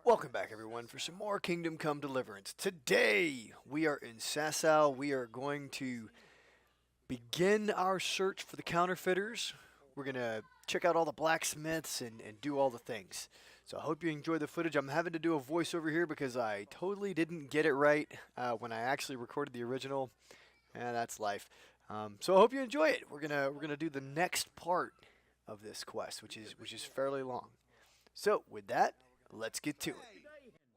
Welcome back, everyone, for some more Kingdom Come Deliverance. Today, we are in Sasau. We are going to begin our search for the counterfeiters. We're going to check out all the blacksmiths and do all the things. So I hope you enjoy the footage. I'm having to do a voiceover here because I totally didn't get it right when I actually recorded the original. That's life. So I hope you enjoy it. We're gonna do the next part of this quest, which is fairly long. So with that, let's get to it.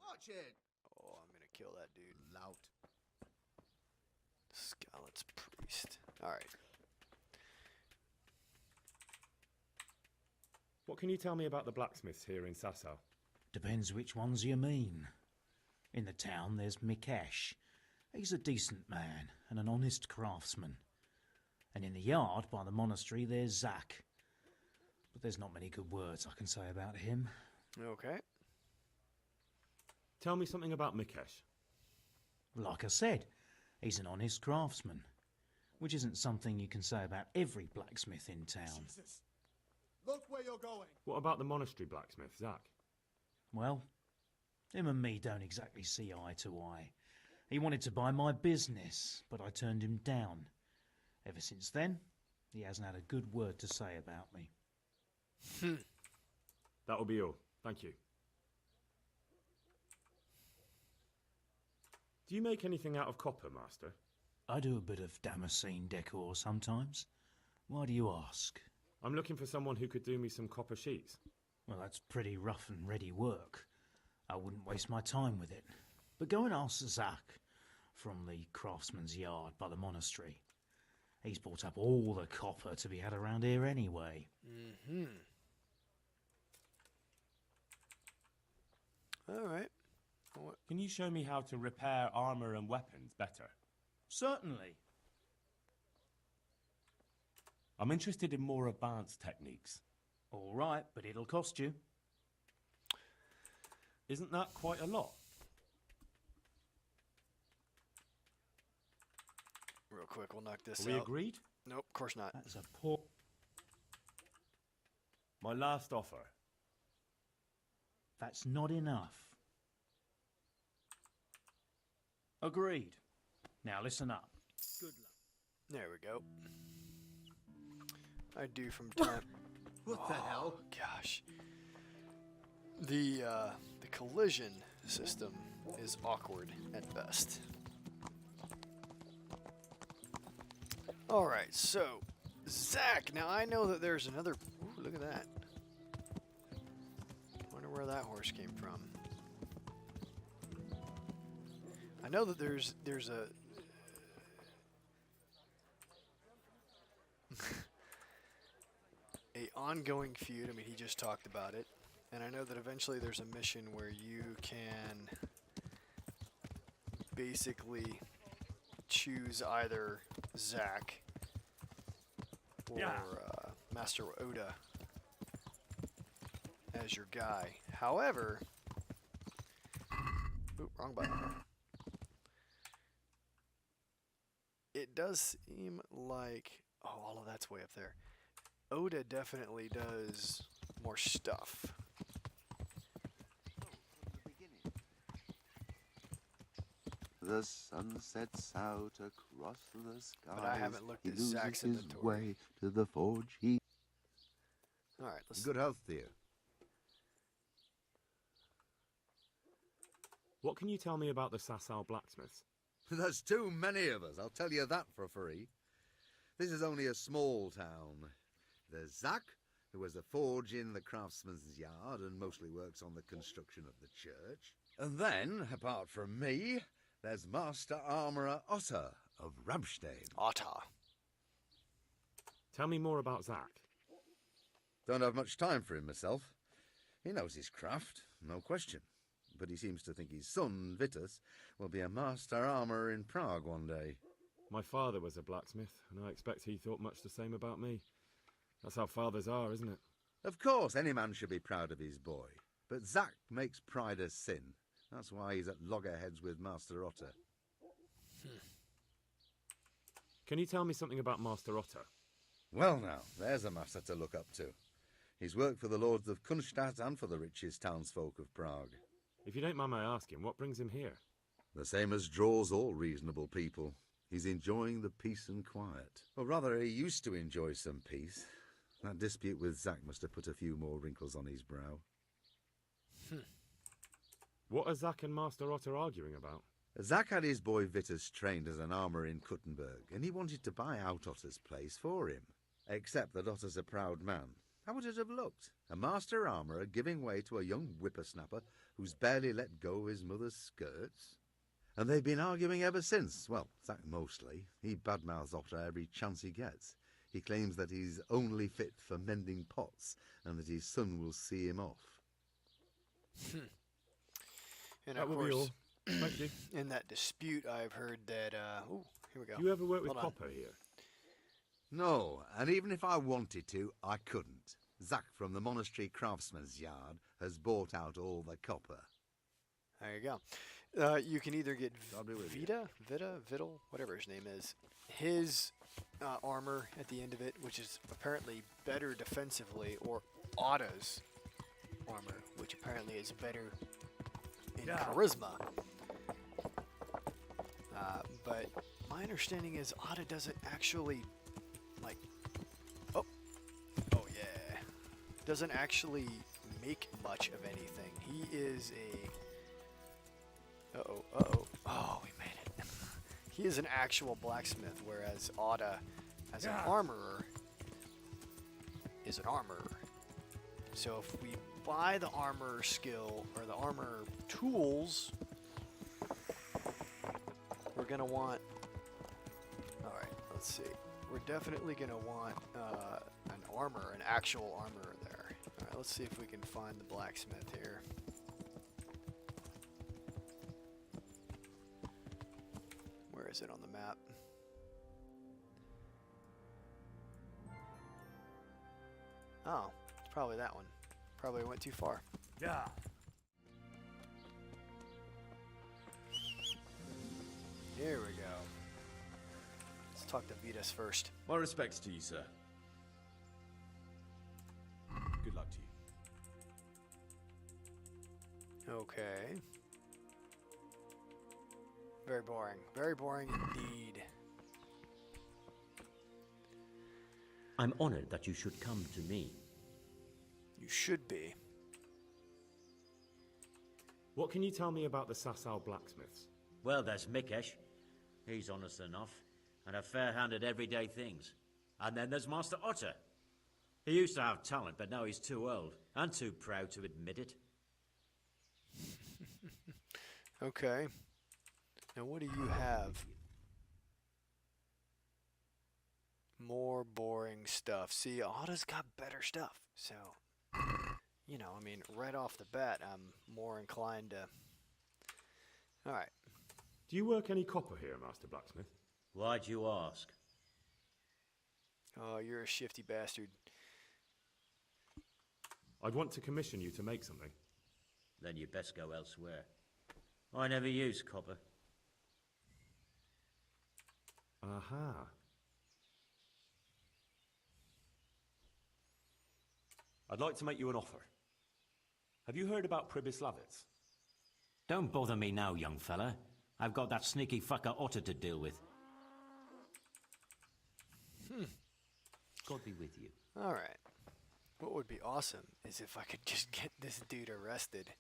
Watch it. Oh, I'm gonna kill that dude. Lout. Skalit's priest. Alright. What can you tell me about the blacksmiths here in Sasau? Depends which ones you mean. In the town there's Mikesh. He's a decent man and an honest craftsman. And in the yard by the monastery there's Zach. But there's not many good words I can say about him. Okay. Tell me something about Mikesh. Like I said, he's an honest craftsman. Which isn't something you can say about every blacksmith in town. Jesus. Look where you're going. What about the monastery blacksmith, Zach? Well, him and me don't exactly see eye to eye. He wanted to buy my business, but I turned him down. Ever since then, he hasn't had a good word to say about me. That will be all. Thank you. Do you make anything out of copper, Master? I do a bit of Damascene decor sometimes. Why do you ask? I'm looking for someone who could do me some copper sheets. Well, that's pretty rough and ready work. I wouldn't waste my time with it. But go and ask Zach from the craftsman's yard by the monastery. He's bought up all the copper to be had around here anyway. Alright. Can you show me how to repair armor and weapons better? Certainly. I'm interested in more advanced techniques. All right, but it'll cost you. Isn't that quite a lot? Real quick, we'll knock this Are we out. agreed? Nope, of course not. That's a poor... My last offer. That's not enough. Agreed. Now listen up. Good luck. There we go. I do from time. What the hell? Gosh. The collision system is awkward at best. Alright, so Zach, now I know that there's another ooh, look at that. Wonder where that horse came from. I know that there's a a ongoing feud. I mean, he just talked about it. And I know that eventually there's a mission where you can basically choose either Zach or Master Oda as your guy. However, oop, wrong button. It does seem like, oh, all of that's way up there. Oda definitely does more stuff. The sun sets out across the skies. But I haven't looked he at loses Zach's his inventory. way to the forge. All right, let's. Good health, dear. What can you tell me about the Sasau blacksmiths? There's too many of us, I'll tell you that for free. This is only a small town. There's Zach, who has a forge in the craftsman's yard and mostly works on the construction of the church. And then, apart from me, there's Master Armourer Otter of Ramstein. Otta. Tell me more about Zach. Don't have much time for him myself. He knows his craft, no question. But he seems to think his son, Vitus, will be a master armourer in Prague one day. My father was a blacksmith, and I expect he thought much the same about me. That's how fathers are, isn't it? Of course, any man should be proud of his boy. But Zach makes pride a sin. That's why he's at loggerheads with Master Otter. Can you tell me something about Master Otter? Well now, there's a master to look up to. He's worked for the lords of Kunstadt and for the richest townsfolk of Prague. If you don't mind my asking, what brings him here? The same as draws all reasonable people. He's enjoying the peace and quiet. Or rather, he used to enjoy some peace. That dispute with Zack must have put a few more wrinkles on his brow. What are Zack and Master Otter arguing about? Zack had his boy Vitus trained as an armourer in Kuttenberg, and he wanted to buy out Otter's place for him. Except that Otter's a proud man. How would it have looked? A master armourer giving way to a young whippersnapper who's barely let go of his mother's skirts? And they've been arguing ever since. Well, Zack mostly. He badmouths Otter every chance he gets. He claims that he's only fit for mending pots, and that his son will see him off. And That of will be all. course, Thank you. in that dispute, I've heard that. Ooh, here we go. Do you ever work with Hold on. copper here? No, and even if I wanted to, I couldn't. Zack from the Monastery Craftsman's Yard has bought out all the copper. There you go. You can either get God be with you. Vidal, whatever his name is, his armor at the end of it, which is apparently better defensively, or Otta's armor, which apparently is better in charisma. But my understanding is Otta doesn't actually, like, oh yeah, doesn't actually make much of anything. He is a, oh, we made it. He is an actual blacksmith, whereas Otta, as an armorer, is an armorer. So if we buy the armor skill, or the armor tools, we're going to want, alright, let's see. We're definitely going to want an actual armorer there. Alright, let's see if we can find the blacksmith here. Where is it on the map? Oh, it's probably that one. Probably went too far. Yeah. Here we go. Let's talk to Vitas first. My respects to you, sir. Good luck to you. Okay. Very boring. Very boring indeed. I'm honored that you should come to me. You should be. What can you tell me about the Sasau blacksmiths? Well, there's Mikesh. He's honest enough, and a fair-hand at everyday things. And then there's Master Otter. He used to have talent, but now he's too old, and too proud to admit it. Okay. Now what do you have? More boring stuff. See, Otta's got better stuff. So, you know, I mean, right off the bat, I'm more inclined to... Alright. Do you work any copper here, Master Blacksmith? Why'd you ask? Oh, you're a shifty bastard. I'd want to commission you to make something. Then you'd best go elsewhere. I never use copper. Aha. I'd like to make you an offer. Have you heard about Pribyslavitz? Don't bother me now, young fella. I've got that sneaky fucker Otter to deal with. God be with you. Alright. What would be awesome is if I could just get this dude arrested.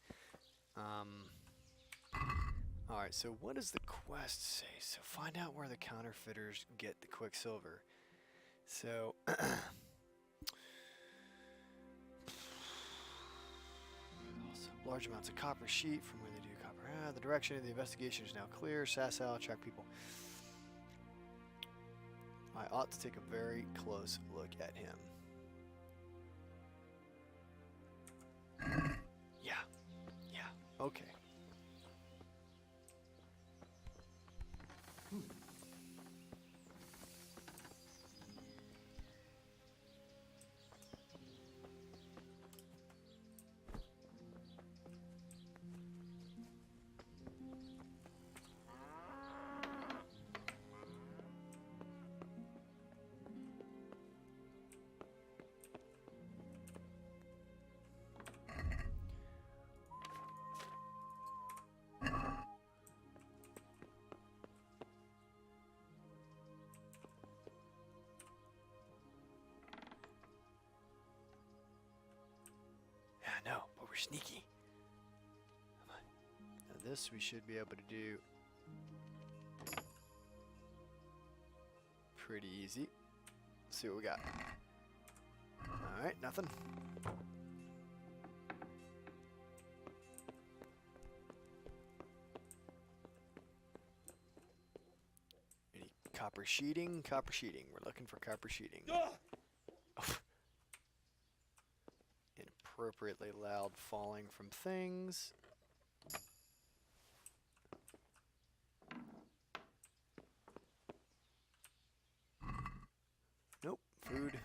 Alright, so what does the quest say? So find out where the counterfeiters get the Quicksilver. So... large amounts of copper sheet from where they do copper. The direction of the investigation is now clear. Sasau, track people. I ought to take a very close look at him. Yeah. Okay. sneaky. Come on. Now this we should be able to do pretty easy. Let's see what we got. Alright, nothing. Any copper sheeting? Copper sheeting. We're looking for copper sheeting. Inappropriately loud falling from things. Nope. Food.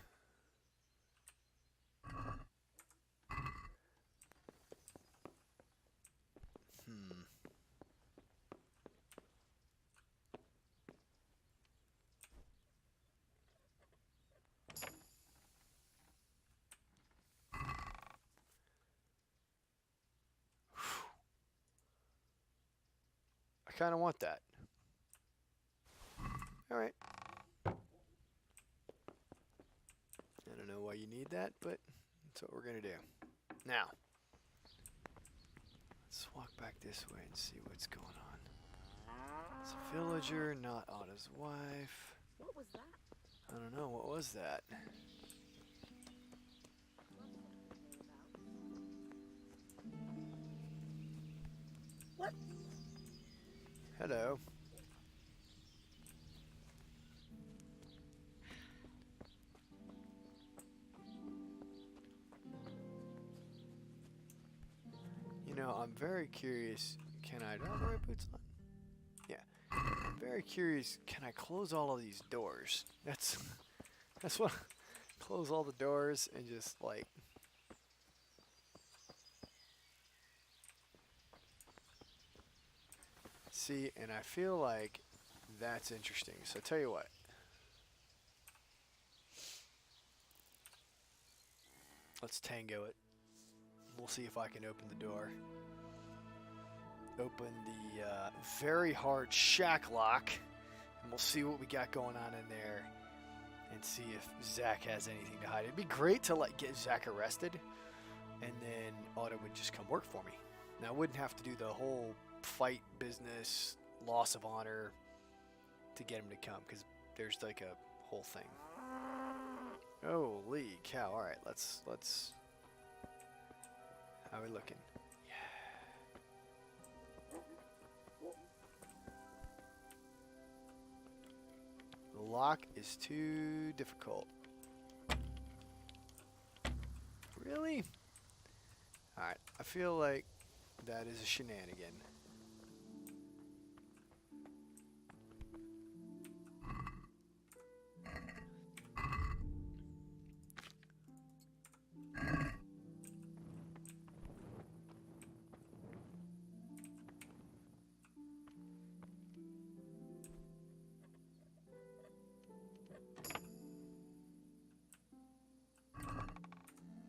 I kind of want that. Alright. I don't know why you need that, but that's what we're going to do. Now, let's walk back this way and see what's going on. It's a villager, not Otto's wife. What was that? I don't know, what was that? What? Hello. You know, I'm very curious. Can I do I have the right boots on? Yeah. I'm very curious, can I close all of these doors? That's what close all the doors and just like see, and I feel like that's interesting. So tell you what. Let's tango it. We'll see if I can open the door. Open the very hard shack lock. And we'll see what we got going on in there. And see if Zach has anything to hide. It'd be great to like get Zach arrested. And then Otto would just come work for me. Now I wouldn't have to do the whole fight business, loss of honor to get him to come. Because there's like a whole thing. Holy cow. Alright, let's how are we looking? The lock is too difficult. Really? Alright, I feel like that is a shenanigan.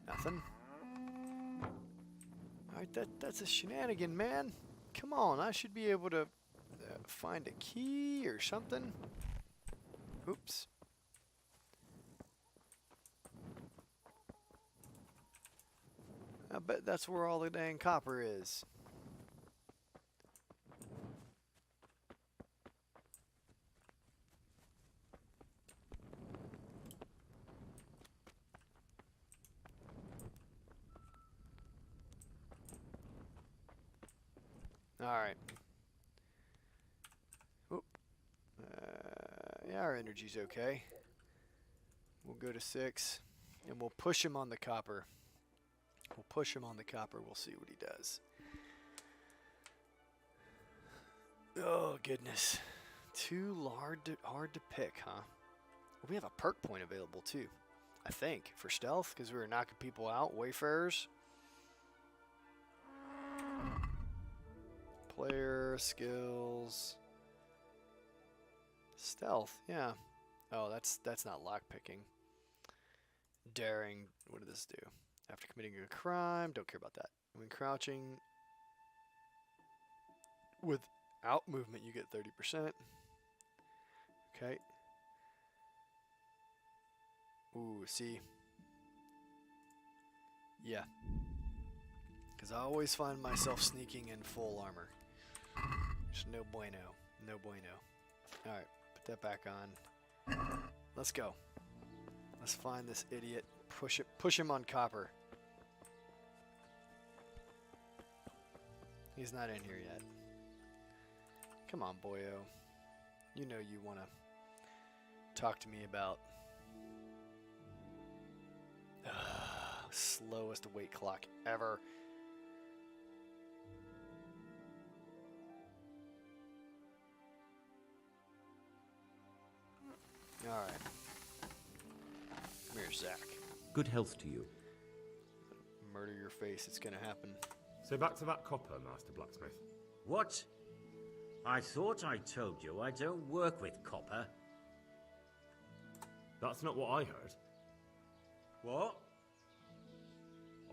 Nothing. Alright, that's a shenanigan, man. Come on, I should be able to find a key or something. Oops. I bet that's where all the dang copper is. Alright. Yeah, our energy's okay. We'll go to 6, and we'll push him on the copper. We'll push him on the copper. We'll see what he does. Oh, goodness. Too hard to pick, huh? We have a perk point available, too. I think, for stealth, because we were knocking people out. Wayfarers. Player, skills. Stealth, yeah. Oh, that's not lockpicking. Daring, what did this do? After committing a crime, don't care about that. When crouching without movement, you get 30%. Okay. Ooh, see. Yeah. Because I always find myself sneaking in full armor. Just no bueno. No bueno. Alright, put that back on. Let's go. Let's find this idiot. Push him on copper. He's not in here yet. Come on, boyo. You know you want to talk to me about slowest weight clock ever. Alright. Come here, Zach. Good health to you. Murder your face. It's gonna happen. So back to that copper, Master Blacksmith. What? I thought I told you I don't work with copper. That's not what I heard. What?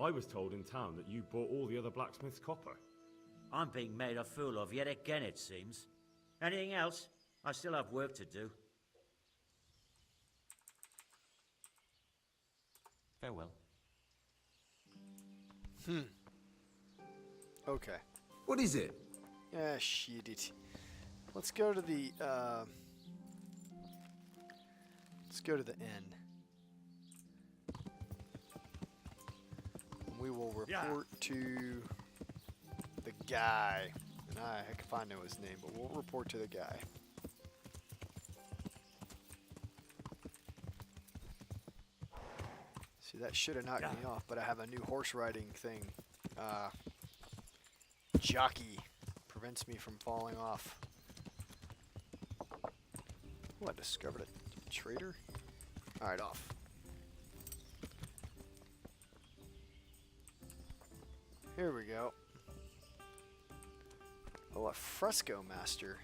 I was told in town that you bought all the other blacksmiths' copper. I'm being made a fool of yet again, it seems. Anything else? I still have work to do. Farewell. Okay. What is it? Ah, shit it. Let's go to the, let's go to the inn. And we will report to the guy. And heck if I know his name, but we'll report to the guy. See, that should have knocked me off, but I have a new horse riding thing. Jockey prevents me from falling off. Oh, I discovered a trader. Alright, off. Here we go. Oh, a fresco master.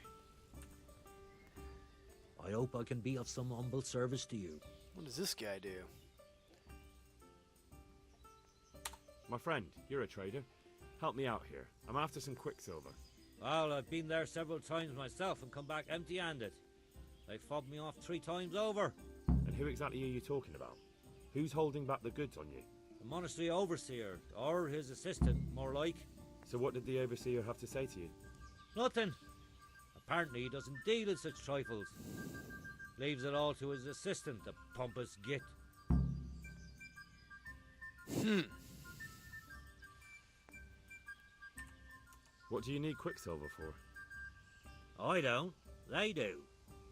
I hope I can be of some humble service to you. What does this guy do? My friend, you're a trader. Help me out here. I'm after some quicksilver. Well, I've been there several times myself and come back empty-handed. They fobbed me off 3 times over. And who exactly are you talking about? Who's holding back the goods on you? The monastery overseer, or his assistant, more like. So what did the overseer have to say to you? Nothing. Apparently he doesn't deal in such trifles. Leaves it all to his assistant, the pompous git. What do you need quicksilver for? I don't. They do.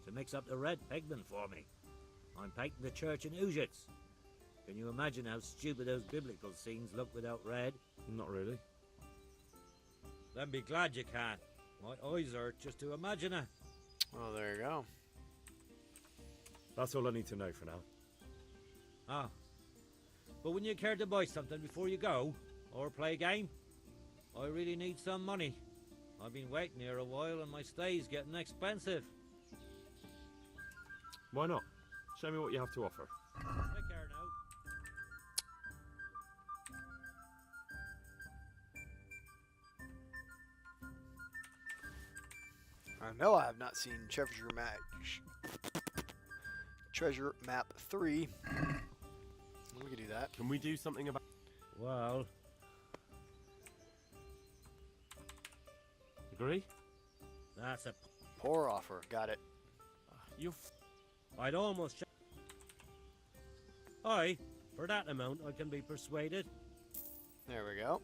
To mix up the red pigment for me. I'm painting the church in Ujits. Can you imagine how stupid those biblical scenes look without red? Not really. Then be glad you can. My eyes hurt just to imagine it. Well, there you go. That's all I need to know for now. Ah. But wouldn't you care to buy something before you go? Or play a game? I really need some money. I've been waiting here a while and my stay's getting expensive. Why not? Show me what you have to offer. Take care now. I know I have not seen Treasure Map 3. We can do that. Can we do something about... Well, Agree? that's a... Poor offer. Got it. I'd almost... Aye, for that amount I can be persuaded. There we go.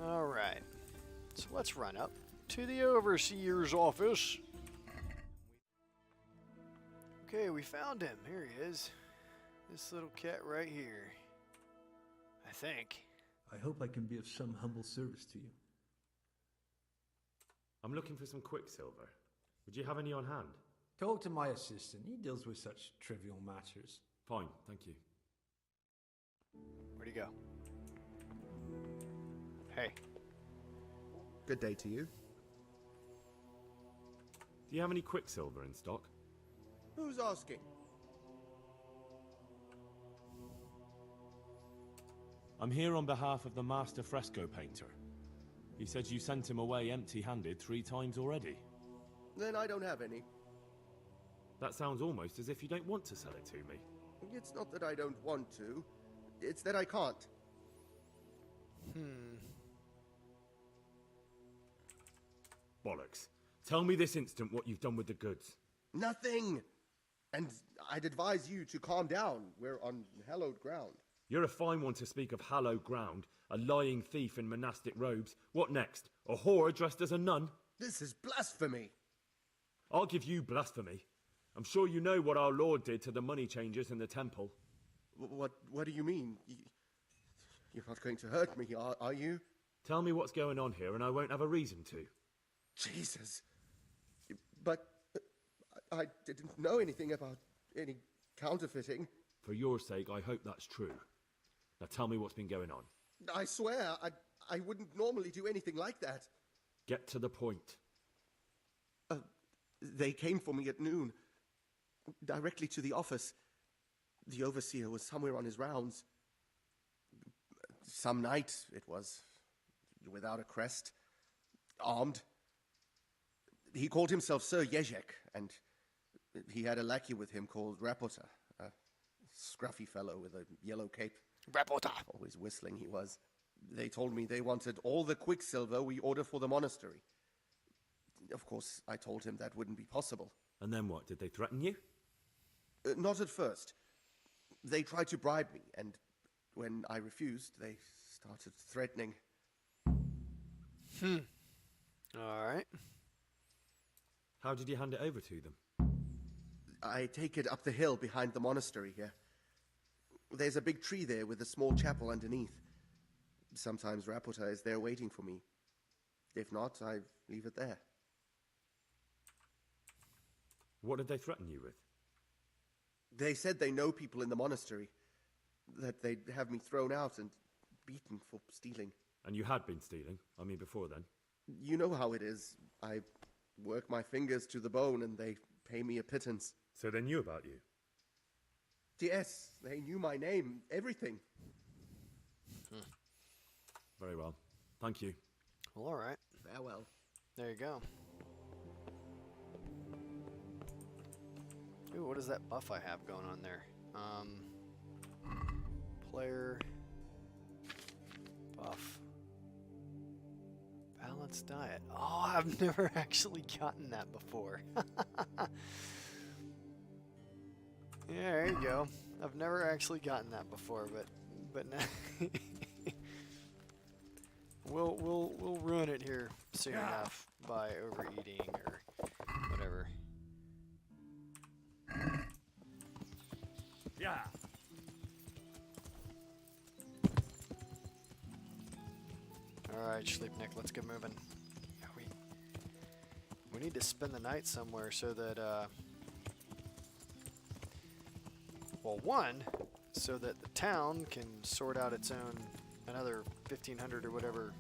Alright. So let's run up to the overseer's office. Okay, we found him. Here he is. This little cat right here. I think. I hope I can be of some humble service to you. I'm looking for some quicksilver. Would you have any on hand? Talk to my assistant. He deals with such trivial matters. Fine, thank you. Where'd he go? Hey. Good day to you. Do you have any quicksilver in stock? Who's asking? I'm here on behalf of the master fresco painter. He said you sent him away empty-handed 3 times already. Then I don't have any. That sounds almost as if you don't want to sell it to me. It's not that I don't want to. It's that I can't. Bollocks. Tell me this instant what you've done with the goods. Nothing! And I'd advise you to calm down. We're on hallowed ground. You're a fine one to speak of hallowed ground, a lying thief in monastic robes. What next? A whore dressed as a nun? This is blasphemy! I'll give you blasphemy. I'm sure you know what our Lord did to the money changers in the temple. What do you mean? You're not going to hurt me, are you? Tell me what's going on here and I won't have a reason to. Jesus. But I didn't know anything about any counterfeiting. For your sake, I hope that's true. Now tell me what's been going on. I swear, I wouldn't normally do anything like that. Get to the point. They came for me at noon, directly to the office. The overseer was somewhere on his rounds. Some night, it was, without a crest, armed. He called himself Sir Jezek, and he had a lackey with him called Rapota, a scruffy fellow with a yellow cape. Rapota! Always whistling he was. They told me they wanted all the quicksilver we order for the monastery. Of course, I told him that wouldn't be possible. And then what? Did they threaten you? Not at first. They tried to bribe me, and when I refused, they started threatening. Alright. How did you hand it over to them? I take it up the hill behind the monastery here. There's a big tree there with a small chapel underneath. Sometimes Rapota is there waiting for me. If not, I leave it there. What did they threaten you with? They said they know people in the monastery, that they'd have me thrown out and beaten for stealing. And you had been stealing? I mean, before then? You know how it is. I work my fingers to the bone and they pay me a pittance. So they knew about you? Yes, they knew my name, everything. Very well. Thank you. Well, alright. Farewell. There you go. Ooh, what is that buff I have going on there? Player buff. Balanced diet. Oh, I've never actually gotten that before. Yeah, there you go. I've never actually gotten that before, but now we'll ruin it here soon enough by overeating or whatever. Yeah. All right, Sleepnik, let's get moving. We need to spend the night somewhere so that well, one, so that the town can sort out its own another 1,500 or whatever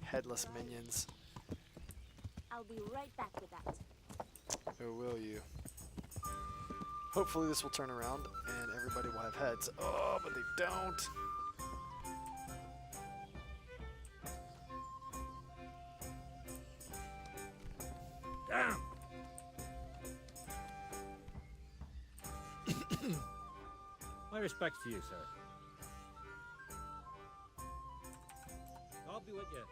headless minions. I'll be right back with that. Or will you? Hopefully this will turn around and everybody will have heads. Oh, but they don't. Damn! My respects to you, sir. I'll be with you.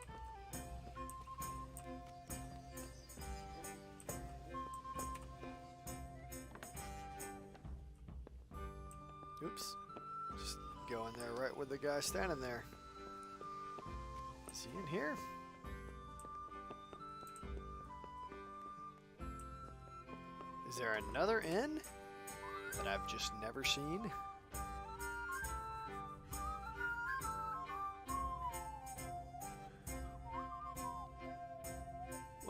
Oops. Just go in there right with the guy standing there. Is he in here? Is there another inn that I've just never seen?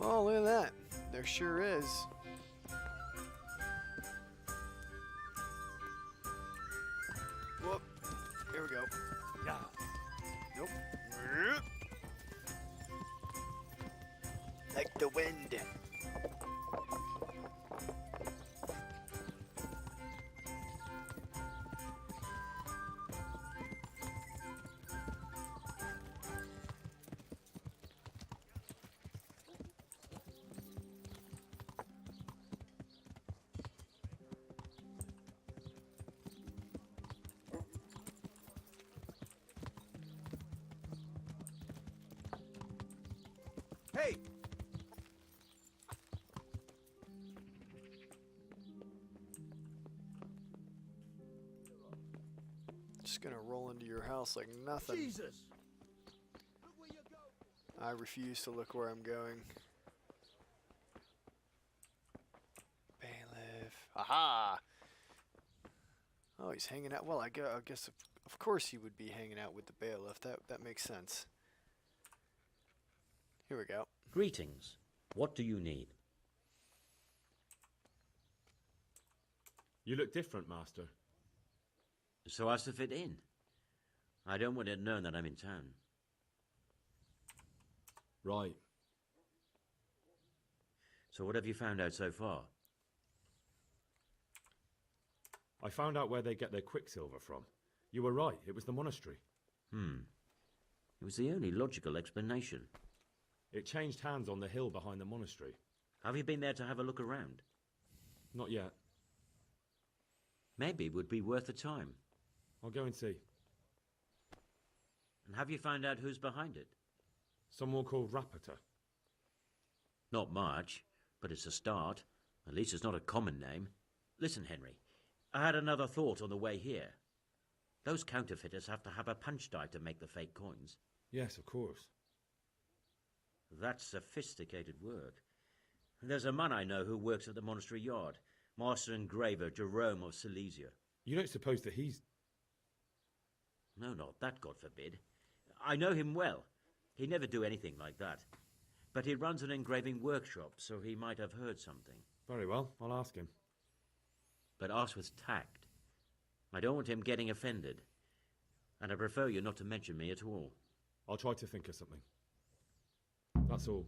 Well, look at that. There sure is. Whoop. Here we go. Yeah. Nope. Like the wind. to your house like nothing. Jesus! I refuse to look where I'm going. Bailiff. Aha! Oh, he's hanging out. Well, I guess of course he would be hanging out with the bailiff. That makes sense. Here we go. Greetings. What do you need? You look different, Master. So as to fit in. I don't want it known that I'm in town. Right. So what have you found out so far? I found out where they get their quicksilver from. You were right, it was the monastery. It was the only logical explanation. It changed hands on the hill behind the monastery. Have you been there to have a look around? Not yet. Maybe it would be worth the time. I'll go and see. And have you found out who's behind it? Someone called Rapota. Not much, but it's a start. At least it's not a common name. Listen, Henry, I had another thought on the way here. Those counterfeiters have to have a punch die to make the fake coins. Yes, of course. That's sophisticated work. There's a man I know who works at the monastery yard, Master Engraver Jerome of Silesia. You don't suppose that he's... No, not that, God forbid. I know him well. He'd never do anything like that. But he runs an engraving workshop, so he might have heard something. Very well, I'll ask him. But ask with tact. I don't want him getting offended. And I prefer you not to mention me at all. I'll try to think of something. That's all.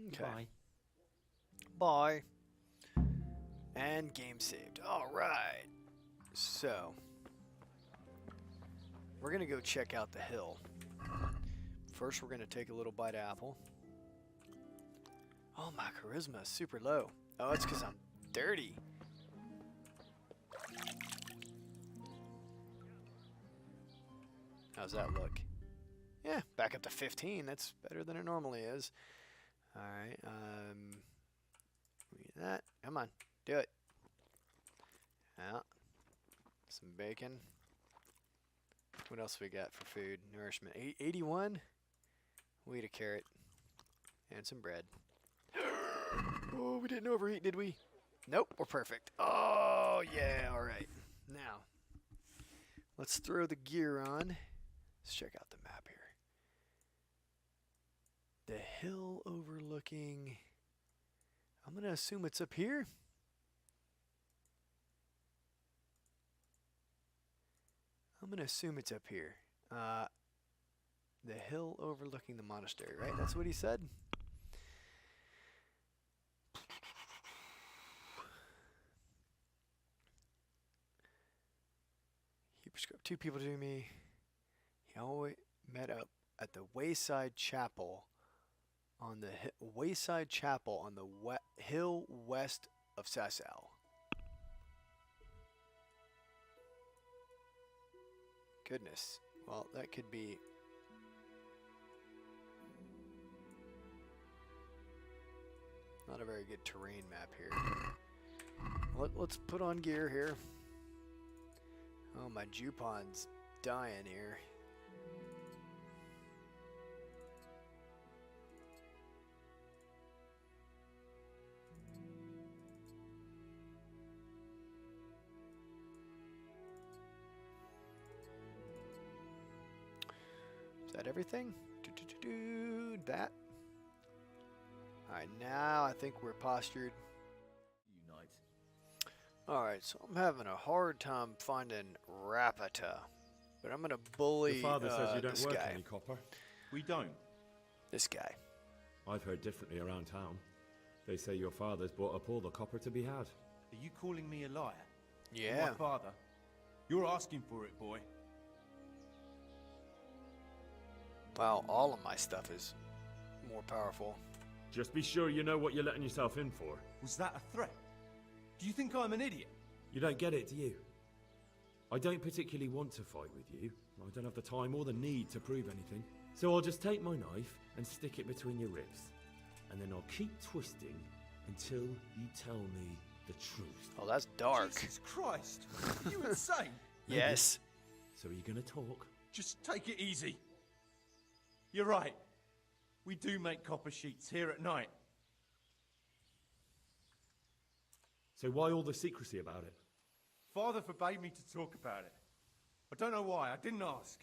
Okay. Bye. Bye. And game saved. All right. So, we're going to go check out the hill. First, we're going to take a little bite of apple. Oh, my charisma is super low. Oh, it's because I'm dirty. How's that look? Yeah, back up to 15. That's better than it normally is. All right. Read that. Come on. Do it. Yeah. Some bacon. What else we got for food? Nourishment. 81. We'll eat a carrot. And some bread. Oh, we didn't overeat, did we? Nope, we're perfect. Oh, yeah, all right. Now, let's throw the gear on. Let's check out the map here. The hill overlooking... I'm going to assume it's up here. I'm going to assume it's up here. The hill overlooking the monastery, right? That's what he said? He prescribed 2 people to me. He always met up at the Wayside Chapel on the Wayside Chapel on the hill west of Sasau. Goodness. Well, that could be... not a very good terrain map here. Let's put on gear here. Oh, my Jupon's dying here. Is that everything? That. Alright, now I think we're postured. Unite. Alright, so I'm having a hard time finding Rapota. But I'm going to bully Your father says you this don't work guy. any copper. We don't. This guy. I've heard differently around town. They say your father's bought up all the copper to be had. Are you calling me a liar? Yeah. My father? You're asking for it, boy. Well, all of my stuff is more powerful. Just be sure you know what you're letting yourself in for. Was that a threat? Do you think I'm an idiot? You don't get it, do you? I don't particularly want to fight with you. I don't have the time or the need to prove anything. So I'll just take my knife and stick it between your ribs. And then I'll keep twisting until you tell me the truth. Oh, that's dark. Jesus Christ! Are you insane? Yes. So are you going to talk? Just take it easy. You're right. We do make copper sheets here at night. So why all the secrecy about it? Father forbade me to talk about it. I don't know why. I didn't ask.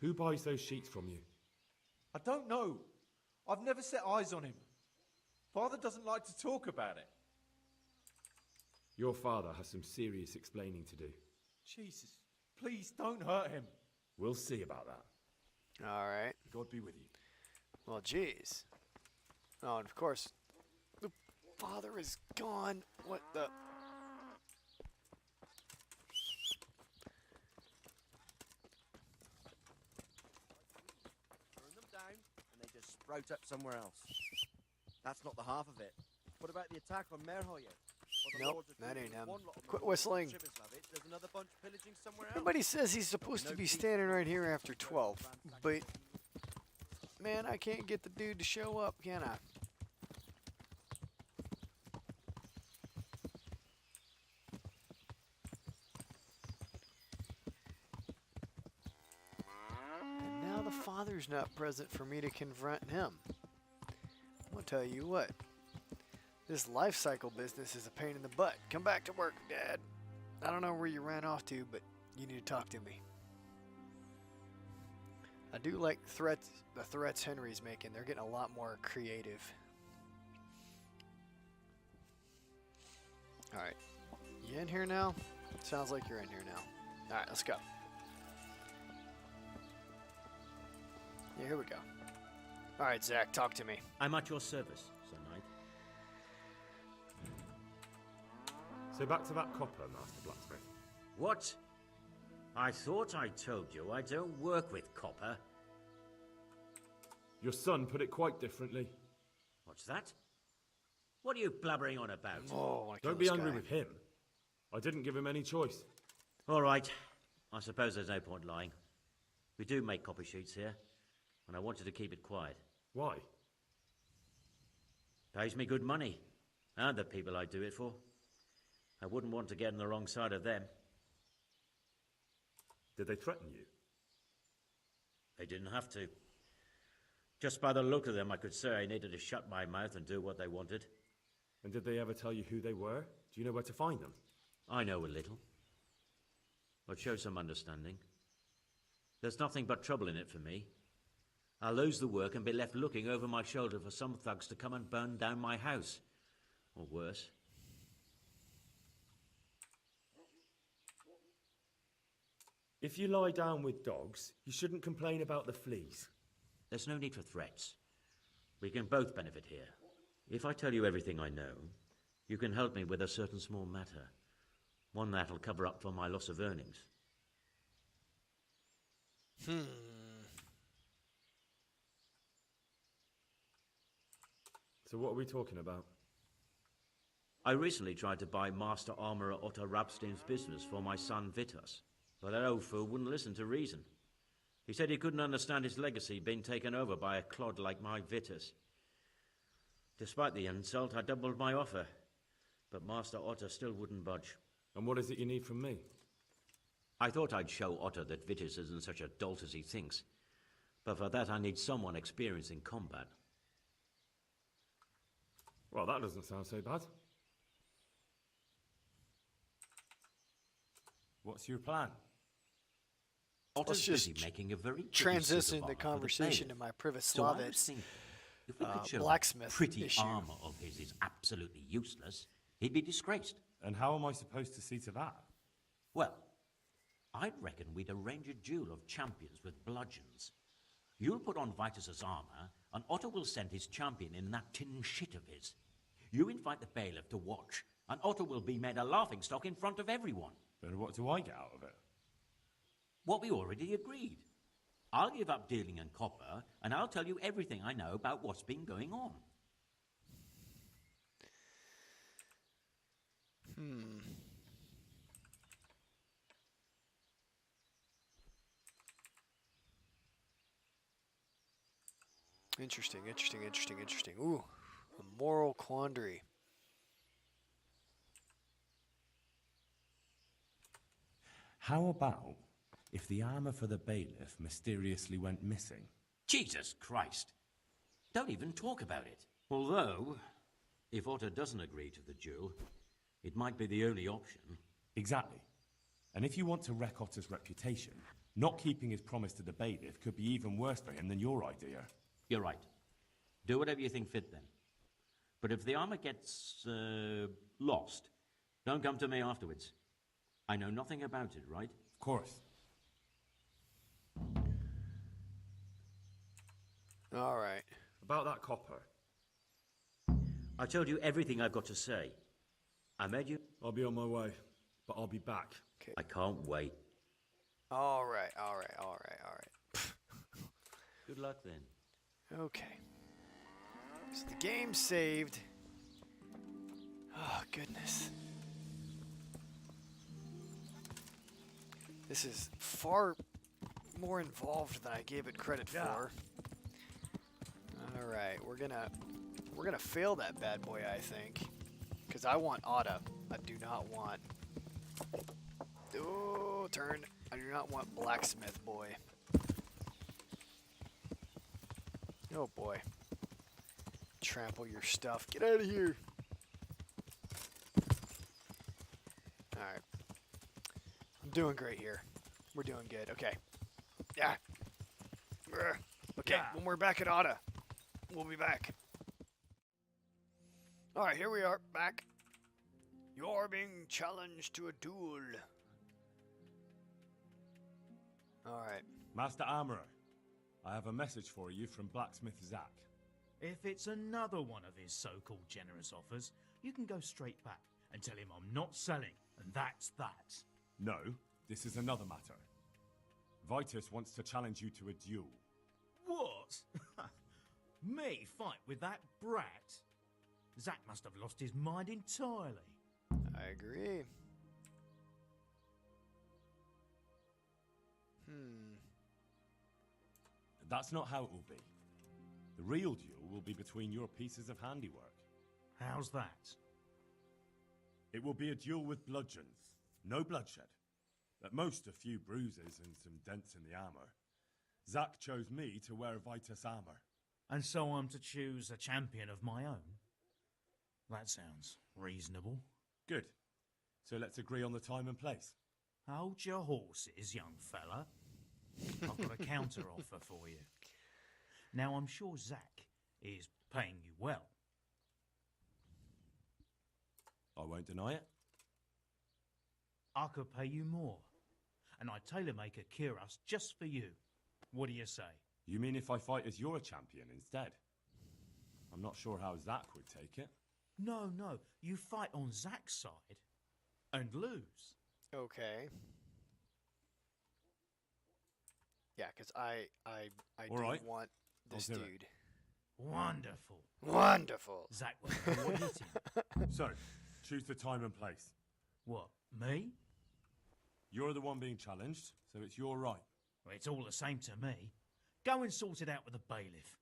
Who buys those sheets from you? I don't know. I've never set eyes on him. Father doesn't like to talk about it. Your father has some serious explaining to do. Jesus, please don't hurt him. We'll see about that. All right. God be with you. Well, jeez. Oh, and of course, the father is gone. What the? Burn them down, and they just sprout up somewhere else. That's not the half of it. What about the attack on Merhoye? Nope, that ain't him. Quit whistling. There's another bunch pillaging somewhere else. Everybody says he's supposed to be standing right here after 12, but man, I can't get the dude to show up, can I? And now the father's not present for me to confront him. I'm gonna tell you what. This life cycle business is a pain in the butt. Come back to work, Dad. I don't know where you ran off to, but you need to talk to me. I do like the threats Henry's making. They're getting a lot more creative. Alright. You in here now? Sounds like you're in here now. Alright, let's go. Yeah, here we go. Alright, Zach, talk to me. I'm at your service, Sir Knight. So back to that copper, Master Blacksmith. What? I thought I told you I don't work with copper. Your son put it quite differently. What's that? What are you blabbering on about? Oh, don't be angry with him. I didn't give him any choice. All right. I suppose there's no point lying. We do make copper sheets here, and I wanted to keep it quiet. Why? Pays me good money, and the people I do it for. I wouldn't want to get on the wrong side of them. Did they threaten you? They didn't have to. Just by the look of them, I could say I needed to shut my mouth and do what they wanted. And did they ever tell you who they were? Do you know where to find them? I know a little. But show some understanding. There's nothing but trouble in it for me. I'll lose the work and be left looking over my shoulder for some thugs to come and burn down my house. Or worse. If you lie down with dogs, you shouldn't complain about the fleas. There's no need for threats. We can both benefit here. If I tell you everything I know, you can help me with a certain small matter. One that'll cover up for my loss of earnings. So what are we talking about? I recently tried to buy Master Armourer Otto Rabstein's business for my son Vitus, but that old fool wouldn't listen to reason. He said he couldn't understand his legacy being taken over by a clod like my Vitus. Despite the insult, I doubled my offer, but Master Otto still wouldn't budge. And what is it you need from me? I thought I'd show Otto that Vitus isn't such a dolt as he thinks, but for that I need someone experienced in combat. Well, that doesn't sound so bad. What's your plan? Let's just making a very transition the conversation to my So I was Privislavitz thinking, if we could show blacksmith pretty issue. armor of his is absolutely useless, he'd be disgraced. And how am I supposed to see to that? Well, I'd reckon we'd arrange a duel of champions with bludgeons. You'll put on Vitus's armor, and Otto will send his champion in that tin shit of his. You invite the bailiff to watch, and Otto will be made a laughingstock in front of everyone. But what do I get out of it? What we already agreed. I'll give up dealing in copper, and I'll tell you everything I know about what's been going on. Interesting. Ooh, a moral quandary. How about if the armor for the bailiff mysteriously went missing? Jesus Christ! Don't even talk about it. Although, if Otter doesn't agree to the duel, it might be the only option. Exactly. And if you want to wreck Otter's reputation, not keeping his promise to the bailiff could be even worse for him than your idea. You're right. Do whatever you think fit then. But if the armor gets, lost, don't come to me afterwards. I know nothing about it, right? Of course. All right. About that copper. I told you everything I've got to say. I made you... I'll be on my way, but I'll be back. Okay. I can't wait. All right, all right, all right, all right. Good luck then. Okay. So the game's saved. Oh, goodness. This is far more involved than I gave it credit for. All right, we're gonna fail that bad boy, I think, because I want Otta. I do not want. Oh, turn! I do not want blacksmith boy. Oh boy! Trample your stuff. Get out of here! All right. I'm doing great here. We're doing good. Okay. Yeah. Okay, when we're back at Otta, we'll be back. Alright, here we are, back. You're being challenged to a duel. Alright. Master Armorer, I have a message for you from Blacksmith Zack. If it's another one of his so-called generous offers, you can go straight back and tell him I'm not selling, and that's that. No, this is another matter. Vitus wants to challenge you to a duel. What? Me fight with that brat? Zack must have lost his mind entirely. I agree. That's not how it will be. The real duel will be between your pieces of handiwork. How's that? It will be a duel with bludgeons. No bloodshed. At most, a few bruises and some dents in the armor. Zack chose me to wear Vitus armor. And so I'm to choose a champion of my own? That sounds reasonable. Good. So let's agree on the time and place. Hold your horses, young fella. I've got a counter offer for you. Now, I'm sure Zack is paying you well. I won't deny it. I could pay you more. And I'd tailor-make a cuirass just for you. What do you say? You mean if I fight as your champion instead? I'm not sure how Zack would take it. No, no. You fight on Zack's side and lose. Okay. Yeah, because I All do right. want this I'll do dude. it. Wonderful. Wonderful. Zack will hit him. So, choose the time and place. What, me? You're the one being challenged, so it's your right. Well, it's all the same to me. Go and sort it out with the bailiff.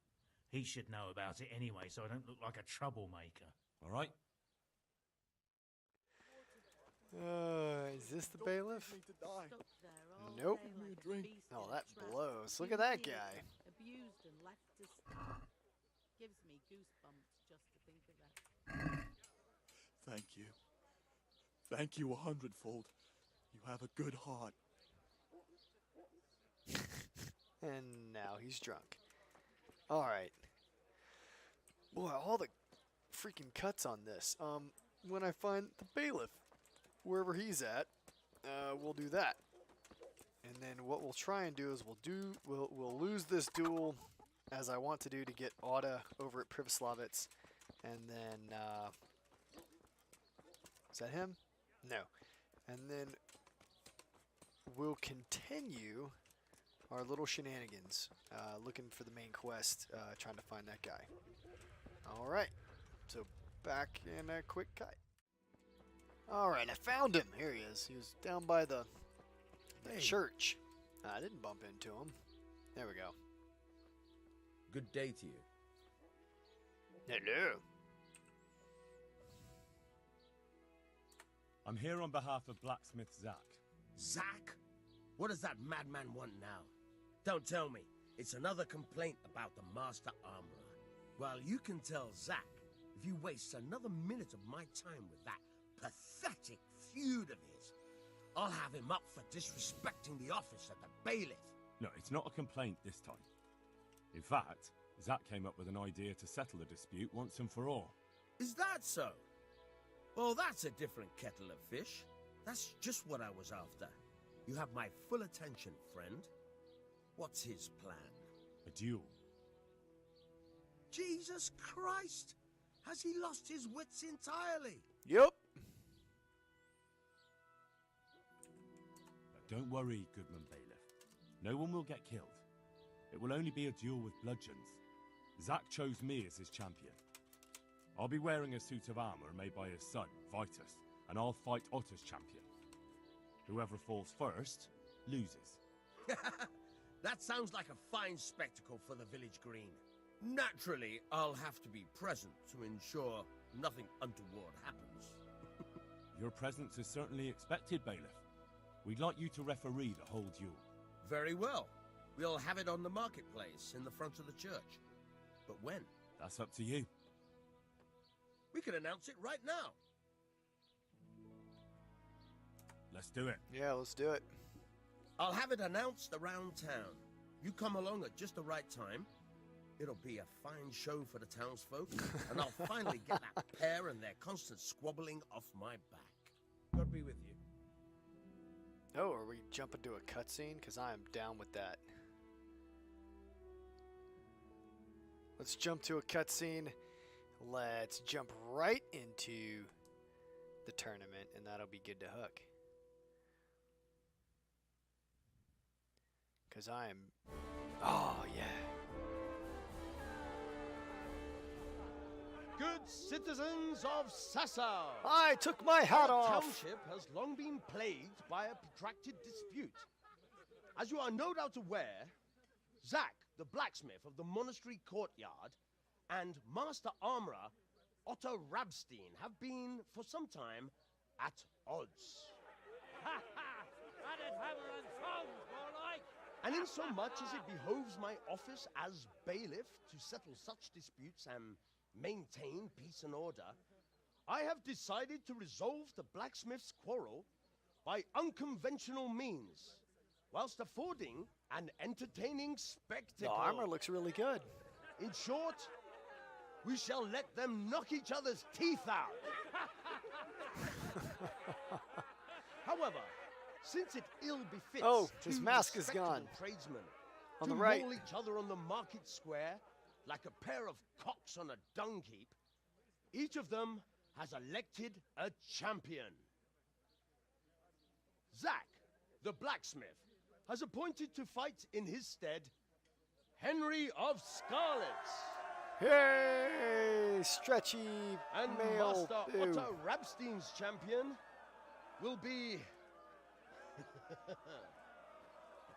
He should know about it anyway, so I don't look like a troublemaker. All right? Is this the bailiff? Nope. Oh, that blows. Look at that guy. Abused and left to gives me goosebumps just to think of that. Thank you. Thank you 100-fold. You have a good heart. And now he's drunk. Alright. Boy, all the freaking cuts on this. When I find the bailiff, wherever he's at, we'll do that. And then what we'll try and do is we'll lose this duel as I want to do to get Otta over at Privoslavitz. And then, is that him? No. And then we'll continue our little shenanigans, looking for the main quest, trying to find that guy. Alright, so back in a quick cut. Alright, I found him. Here he is. He was down by the church. I didn't bump into him. There we go. Good day to you. Hello. I'm here on behalf of Blacksmith Zack. Zack? What does that madman want now? Don't tell me. It's another complaint about the Master Armorer. Well, you can tell Zack, if you waste another minute of my time with that pathetic feud of his, I'll have him up for disrespecting the office of the bailiff. No, it's not a complaint this time. In fact, Zack came up with an idea to settle the dispute once and for all. Is that so? Well, that's a different kettle of fish. That's just what I was after. You have my full attention, friend. What's his plan? A duel. Jesus Christ! Has he lost his wits entirely? Yep. But don't worry, Goodman Bailiff. No one will get killed. It will only be a duel with bludgeons. Zack chose me as his champion. I'll be wearing a suit of armor made by his son, Vitus, and I'll fight Otter's champion. Whoever falls first, loses. That sounds like a fine spectacle for the village green. Naturally, I'll have to be present to ensure nothing untoward happens. Your presence is certainly expected, Bailiff. We'd like you to referee the whole duel. Very well. We'll have it on the marketplace in the front of the church. But when? That's up to you. We can announce it right now. Let's do it. Yeah, let's do it. I'll have it announced around town. You come along at just the right time. It'll be a fine show for the townsfolk, and I'll finally get that pair and their constant squabbling off my back. God be with you. Oh, are we jumping to a cutscene? Because I am down with that. Let's jump to a cutscene. Let's jump right into the tournament, and that'll be good to hook. Because I am... Oh, yeah. Good citizens of Sasau! I took my hat Our off! township has long been plagued by a protracted dispute. As you are no doubt aware, Zack, the blacksmith of the monastery courtyard, and Master Armorer, Otto Rabstein, have been, for some time, at odds. Ha ha! That is hammer and tongs, more like! And in so much as it behoves my office as bailiff to settle such disputes and maintain peace and order, I have decided to resolve the blacksmith's quarrel by unconventional means, whilst affording an entertaining spectacle. The armor looks really good. In short, we shall let them knock each other's teeth out. However, since it ill befits his two mask is respectable gone. tradesmen On to the right. maul each other on the market square like a pair of cocks on a dung heap, each of them has elected a champion. Zack, the blacksmith, has appointed to fight in his stead Henry of Scarlet. Hey, stretchy And male. Master Ew. Otto Rabstein's champion will be...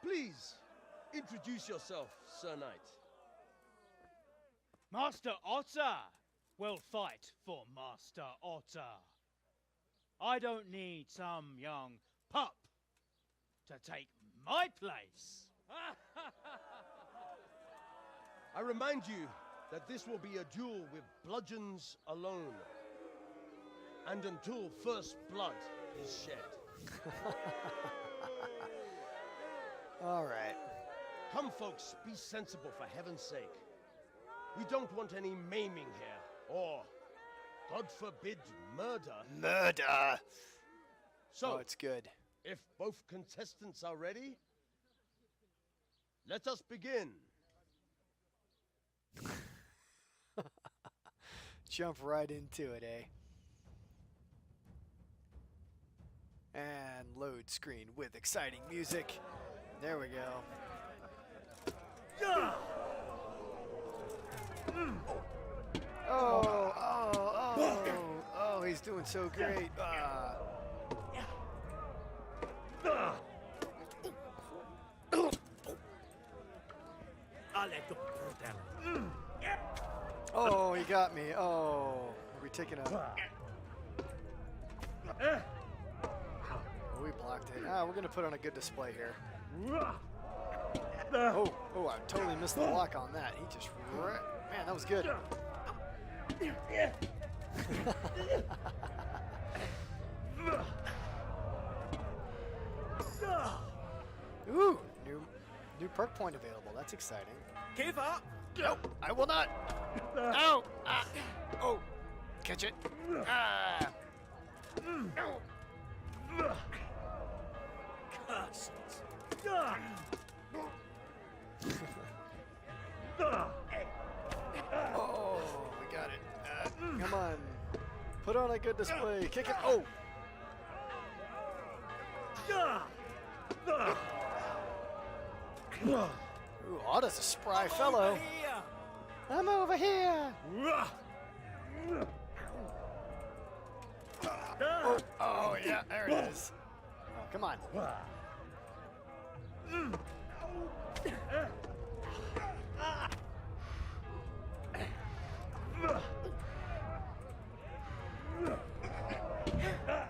Please, introduce yourself, Sir Knight. Master Otter will fight for Master Otter. I don't need some young pup to take my place. I remind you that this will be a duel with bludgeons alone. And until first blood is shed. All right. Come, folks, be sensible for heaven's sake. We don't want any maiming here, or, God forbid, murder. Murder! So, Oh, it's good. if both contestants are ready, let us begin. Jump right into it, eh? And load screen with exciting music. There we go. Oh, he's doing so great. Oh, he got me. Oh, are we taking a... Are we locked in. We're gonna put on a good display here. Oh, I totally missed the lock on that. He just man, that was good. Ooh, new perk point available. That's exciting. Give up! Nope, I will not. Ow! Oh, catch it. Oh, we got it. Come on. Put on a good display. Kick it. Oh! Ooh, Otto's a spry fellow. I'm over here. Oh, yeah, there it is. Oh, come on.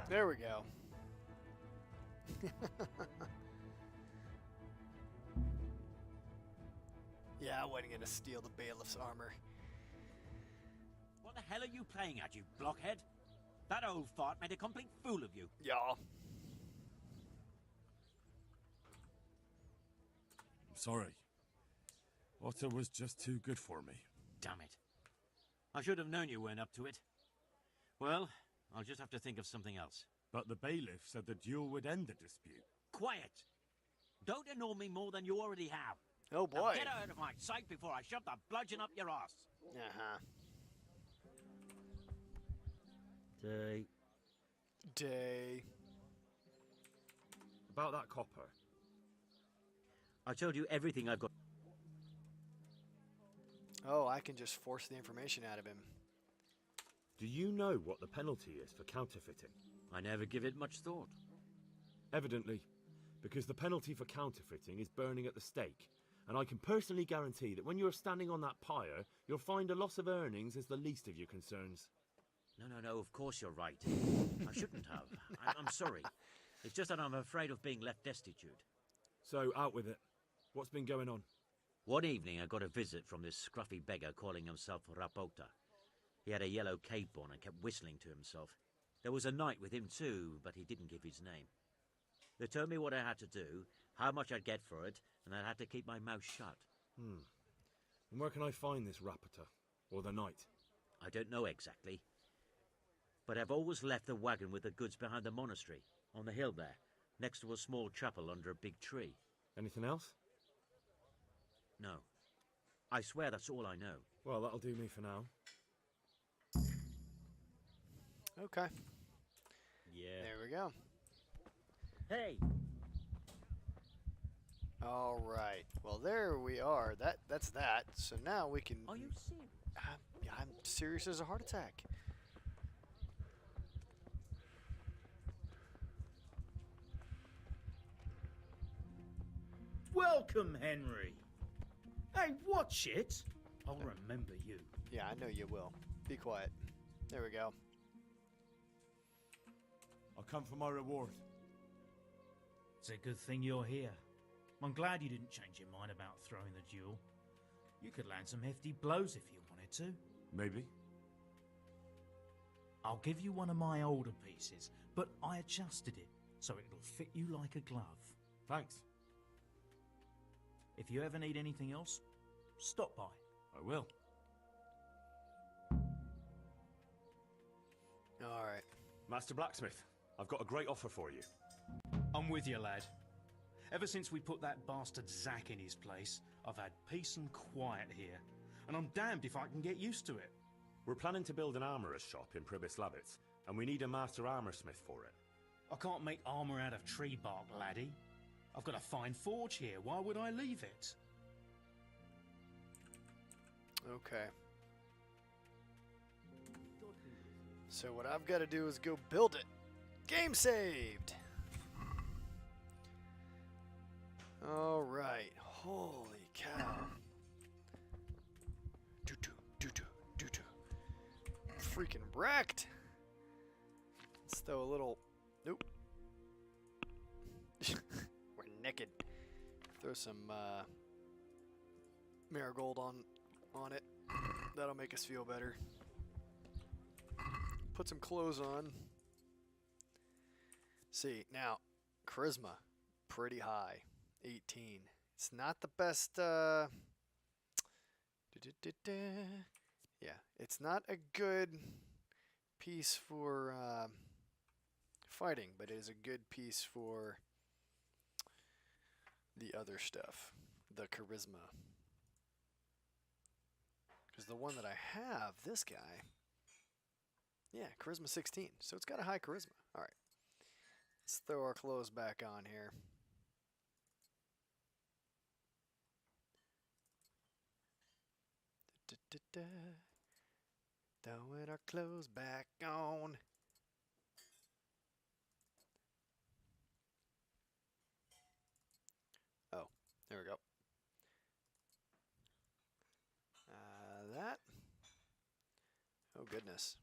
There we go. Yeah, I wasn't gonna steal the bailiff's armor. What the hell are you playing at, you blockhead? That old fart made a complete fool of you. Yeah. I'm sorry. Otto was just too good for me. Damn it. I should have known you weren't up to it. Well, I'll just have to think of something else. But the bailiff said the duel would end the dispute. Quiet! Don't annoy me more than you already have. Oh boy. Now get out of my sight before I shove the bludgeon up your ass. Uh-huh. Day. About that copper. I told you everything I've got. Oh, I can just force the information out of him. Do you know what the penalty is for counterfeiting? I never give it much thought. Evidently, because the penalty for counterfeiting is burning at the stake. And I can personally guarantee that when you're standing on that pyre, you'll find a loss of earnings is the least of your concerns. No, of course you're right. I shouldn't have. I'm sorry. It's just that I'm afraid of being left destitute. So, out with it. What's been going on? One evening I got a visit from this scruffy beggar calling himself Rapota. He had a yellow cape on and kept whistling to himself. There was a knight with him too, but he didn't give his name. They told me what I had to do, how much I'd get for it, and I had to keep my mouth shut. And where can I find this Rapota? Or the knight? I don't know exactly. But I've always left the wagon with the goods behind the monastery, on the hill there, next to a small chapel under a big tree. Anything else? No. I swear that's all I know. Well, that'll do me for now. Okay. Yeah. There we go. Hey! All right. Well, there we are. That's that. So now we can... Are you serious? Yeah, I'm serious as a heart attack. Welcome, Henry. Hey, watch it. I'll remember you. Yeah, I know you will. Be quiet. There we go. I'll come for my reward. It's a good thing you're here. I'm glad you didn't change your mind about throwing the duel. You could land some hefty blows if you wanted to. Maybe. I'll give you one of my older pieces, but I adjusted it so it'll fit you like a glove. Thanks. If you ever need anything else, stop by. I will. All right. Master Blacksmith, I've got a great offer for you. I'm with you, lad. Ever since we put that bastard Zack in his place, I've had peace and quiet here. And I'm damned if I can get used to it. We're planning to build an armourer's shop in Pribyslavitz, and we need a master armoursmith for it. I can't make armour out of tree bark, laddie. I've got a fine forge here. Why would I leave it? Okay. So what I've got to do is go build it. Game saved. All right. Holy cow. Doo-doo. Freaking wrecked. Let's throw a little... Nope. We're naked. Throw some marigold on it. That'll make us feel better. Put some clothes on. See, now, charisma, pretty high, 18. It's not the best, yeah, it's not a good piece for fighting, but it is a good piece for the other stuff, the charisma. Because the one that I have, this guy, yeah, charisma 16, so it's got a high charisma. All right. Let's throw our clothes back on here. Throwing our clothes back on. Oh, there we go. That. Oh, goodness.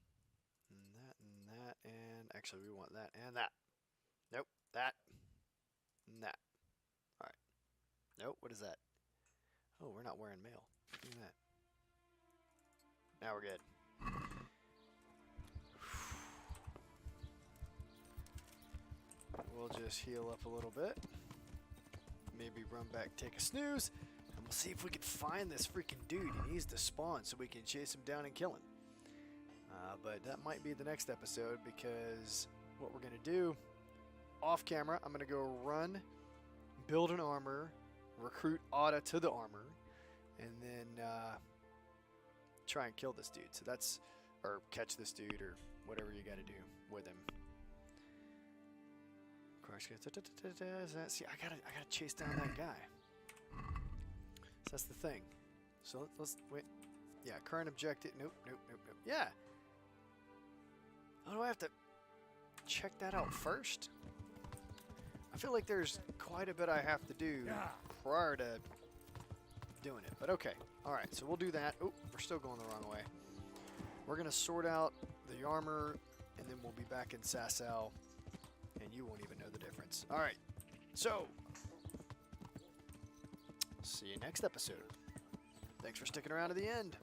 And that, and actually we want that and that. Nope, that, and that. All right. Nope, what is that? Oh, we're not wearing mail. Look at that. Now we're good. We'll just heal up a little bit. Maybe run back, take a snooze, and we'll see if we can find this freaking dude. He needs to spawn so we can chase him down and kill him. But that might be the next episode, because what we're going to do, off camera, I'm going to go run, build an armor, recruit Ada to the armor, and then try and kill this dude. So that's, or catch this dude, or whatever you got to do with him. Of course, see, I gotta chase down that guy. So that's the thing. So let's wait. Yeah, current objective. Nope. Yeah. Oh, do I have to check that out first? I feel like there's quite a bit I have to do prior to doing it. But okay. All right. So we'll do that. Oh, we're still going the wrong way. We're gonna sort out the armor, and then we'll be back in Sasau, and you won't even know the difference. All right. So see you next episode. Thanks for sticking around to the end.